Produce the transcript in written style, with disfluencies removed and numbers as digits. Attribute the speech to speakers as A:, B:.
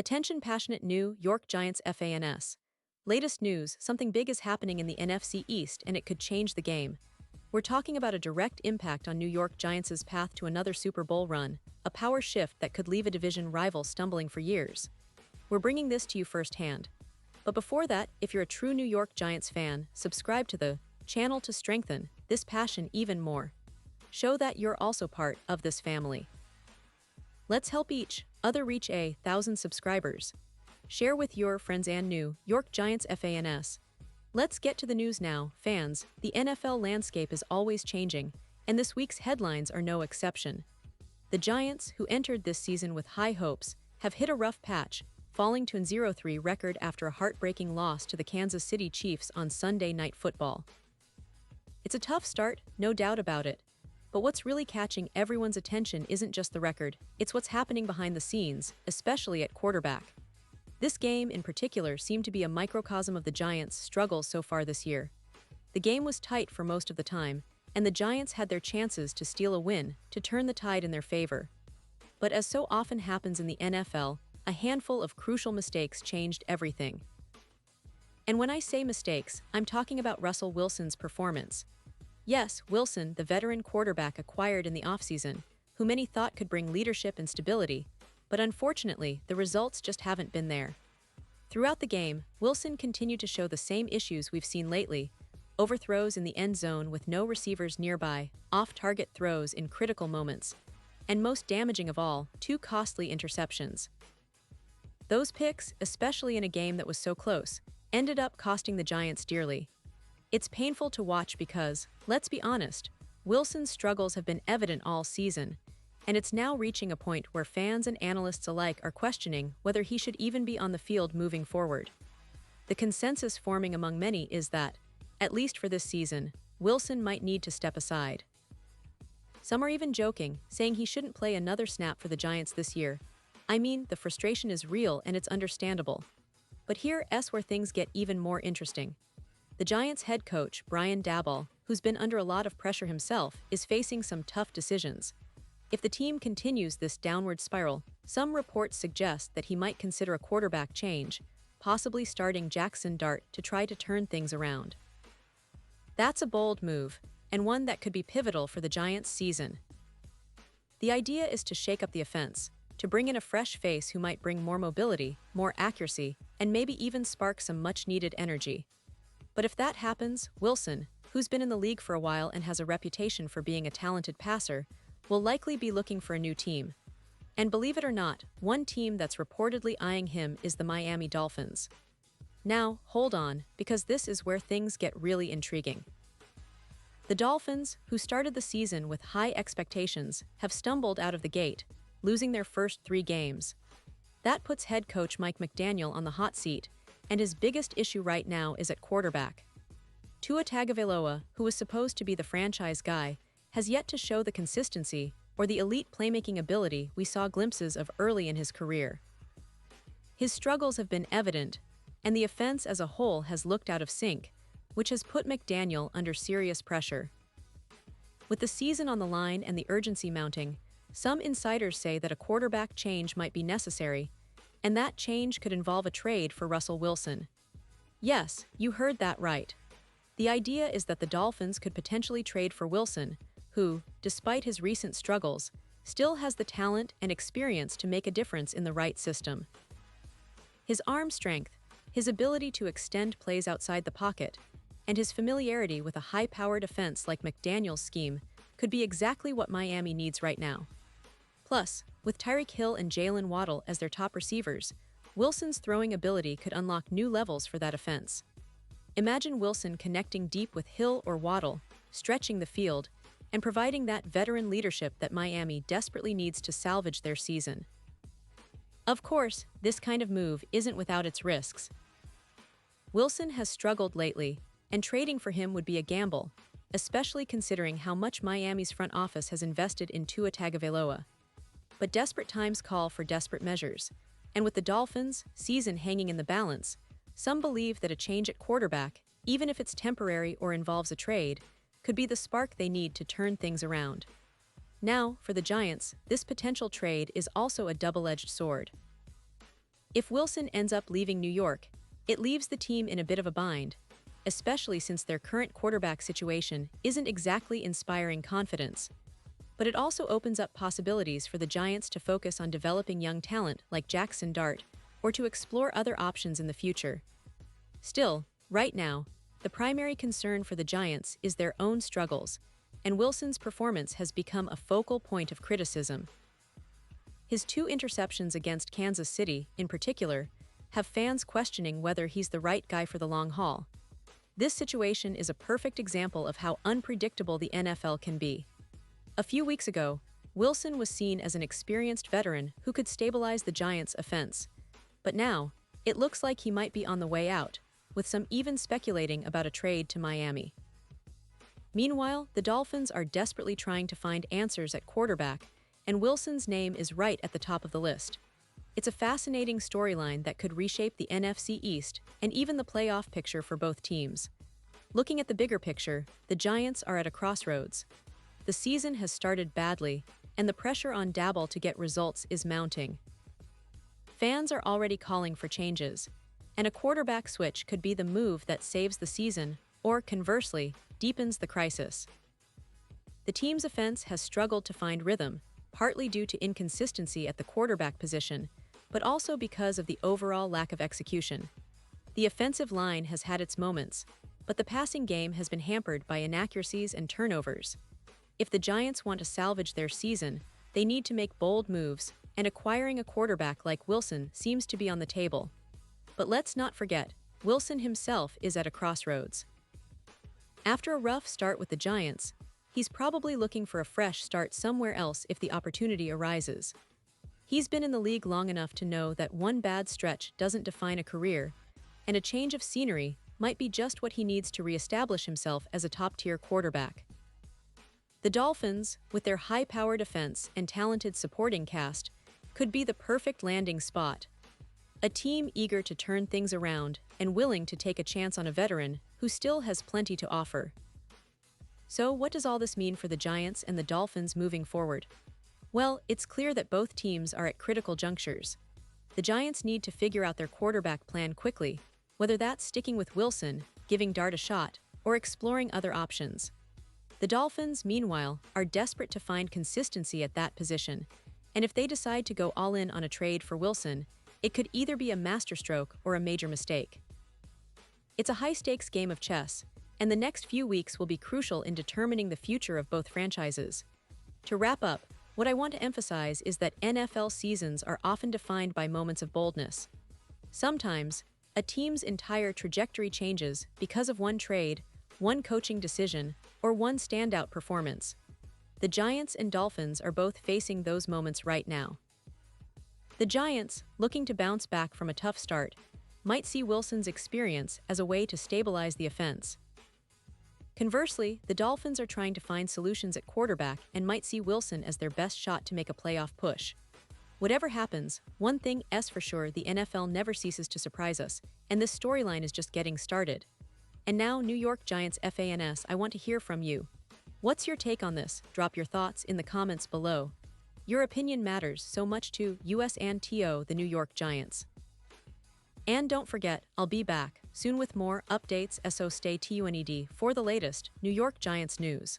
A: Attention passionate New York Giants fans. Latest news, something big is happening in the NFC East and it could change the game. We're talking about a direct impact on New York Giants' path to another Super Bowl run, a power shift that could leave a division rival stumbling for years. We're bringing this to you firsthand. But before that, if you're a true New York Giants fan, subscribe to the channel to strengthen this passion even more. Show that you're also part of this family. Let's help each other reach 1,000 subscribers. Share with your friends and New York Giants fans. Let's get to the news now, fans. The NFL landscape is always changing, and this week's headlines are no exception. The Giants, who entered this season with high hopes, have hit a rough patch, falling to an 0-3 record after a heartbreaking loss to the Kansas City Chiefs on Sunday Night Football. It's a tough start, no doubt about it. But what's really catching everyone's attention isn't just the record, it's what's happening behind the scenes, especially at quarterback. This game, in particular, seemed to be a microcosm of the Giants' struggles so far this year. The game was tight for most of the time, and the Giants had their chances to steal a win, to turn the tide in their favor. But as so often happens in the NFL, a handful of crucial mistakes changed everything. And when I say mistakes, I'm talking about Russell Wilson's performance. Yes, Wilson, the veteran quarterback acquired in the offseason, who many thought could bring leadership and stability, but unfortunately, the results just haven't been there. Throughout the game, Wilson continued to show the same issues we've seen lately: overthrows in the end zone with no receivers nearby, off-target throws in critical moments, and most damaging of all, 2 costly interceptions. Those picks, especially in a game that was so close, ended up costing the Giants dearly. It's painful to watch because, let's be honest, Wilson's struggles have been evident all season, and it's now reaching a point where fans and analysts alike are questioning whether he should even be on the field moving forward. The consensus forming among many is that, at least for this season, Wilson might need to step aside. Some are even joking, saying he shouldn't play another snap for the Giants this year. I mean, the frustration is real and it's understandable. But here's where things get even more interesting. The Giants' head coach, Brian Daboll, who's been under a lot of pressure himself, is facing some tough decisions. If the team continues this downward spiral, some reports suggest that he might consider a quarterback change, possibly starting Jackson Dart to try to turn things around. That's a bold move, and one that could be pivotal for the Giants' season. The idea is to shake up the offense, to bring in a fresh face who might bring more mobility, more accuracy, and maybe even spark some much-needed energy. But if that happens, Wilson, who's been in the league for a while and has a reputation for being a talented passer, will likely be looking for a new team. And believe it or not, one team that's reportedly eyeing him is the Miami Dolphins. Now, hold on, because this is where things get really intriguing. The Dolphins, who started the season with high expectations, have stumbled out of the gate, losing their first 3 games. That puts head coach Mike McDaniel on the hot seat, and his biggest issue right now is at quarterback. Tua Tagovailoa, who was supposed to be the franchise guy, has yet to show the consistency or the elite playmaking ability we saw glimpses of early in his career. His struggles have been evident, and the offense as a whole has looked out of sync, which has put McDaniel under serious pressure. With the season on the line and the urgency mounting, some insiders say that a quarterback change might be necessary, and that change could involve a trade for Russell Wilson. Yes, you heard that right. The idea is that the Dolphins could potentially trade for Wilson, who, despite his recent struggles, still has the talent and experience to make a difference in the right system. His arm strength, his ability to extend plays outside the pocket, and his familiarity with a high-powered offense like McDaniel's scheme could be exactly what Miami needs right now. Plus, with Tyreek Hill and Jalen Waddle as their top receivers, Wilson's throwing ability could unlock new levels for that offense. Imagine Wilson connecting deep with Hill or Waddle, stretching the field, and providing that veteran leadership that Miami desperately needs to salvage their season. Of course, this kind of move isn't without its risks. Wilson has struggled lately, and trading for him would be a gamble, especially considering how much Miami's front office has invested in Tua Tagovailoa. But desperate times call for desperate measures, and with the Dolphins' season hanging in the balance, some believe that a change at quarterback, even if it's temporary or involves a trade, could be the spark they need to turn things around. Now, for the Giants, this potential trade is also a double-edged sword. If Wilson ends up leaving New York, it leaves the team in a bit of a bind, especially since their current quarterback situation isn't exactly inspiring confidence. But it also opens up possibilities for the Giants to focus on developing young talent like Jackson Dart, or to explore other options in the future. Still, right now, the primary concern for the Giants is their own struggles, and Wilson's performance has become a focal point of criticism. His 2 interceptions against Kansas City, in particular, have fans questioning whether he's the right guy for the long haul. This situation is a perfect example of how unpredictable the NFL can be. A few weeks ago, Wilson was seen as an experienced veteran who could stabilize the Giants' offense. But now, it looks like he might be on the way out, with some even speculating about a trade to Miami. Meanwhile, the Dolphins are desperately trying to find answers at quarterback, and Wilson's name is right at the top of the list. It's a fascinating storyline that could reshape the NFC East and even the playoff picture for both teams. Looking at the bigger picture, the Giants are at a crossroads. The season has started badly, and the pressure on Daboll to get results is mounting. Fans are already calling for changes, and a quarterback switch could be the move that saves the season or, conversely, deepens the crisis. The team's offense has struggled to find rhythm, partly due to inconsistency at the quarterback position, but also because of the overall lack of execution. The offensive line has had its moments, but the passing game has been hampered by inaccuracies and turnovers. If the Giants want to salvage their season, they need to make bold moves, and acquiring a quarterback like Wilson seems to be on the table. But let's not forget, Wilson himself is at a crossroads. After a rough start with the Giants, he's probably looking for a fresh start somewhere else if the opportunity arises. He's been in the league long enough to know that one bad stretch doesn't define a career, and a change of scenery might be just what he needs to reestablish himself as a top-tier quarterback. The Dolphins, with their high-powered defense and talented supporting cast, could be the perfect landing spot. A team eager to turn things around and willing to take a chance on a veteran who still has plenty to offer. So, what does all this mean for the Giants and the Dolphins moving forward? Well, it's clear that both teams are at critical junctures. The Giants need to figure out their quarterback plan quickly, whether that's sticking with Wilson, giving Dart a shot, or exploring other options. The Dolphins, meanwhile, are desperate to find consistency at that position, and if they decide to go all in on a trade for Wilson, it could either be a masterstroke or a major mistake. It's a high-stakes game of chess, and the next few weeks will be crucial in determining the future of both franchises. To wrap up, what I want to emphasize is that NFL seasons are often defined by moments of boldness. Sometimes, a team's entire trajectory changes because of one trade, one coaching decision, or one standout performance. The Giants and Dolphins are both facing those moments right now. The Giants, looking to bounce back from a tough start, might see Wilson's experience as a way to stabilize the offense. Conversely, the Dolphins are trying to find solutions at quarterback and might see Wilson as their best shot to make a playoff push. Whatever happens, one thing is for sure: the NFL never ceases to surprise us, and this storyline is just getting started. And now, New York Giants fans, I want to hear from you. What's your take on this? Drop your thoughts in the comments below. Your opinion matters so much to us and to the New York Giants. And don't forget, I'll be back soon with more updates, so stay tuned for the latest New York Giants news.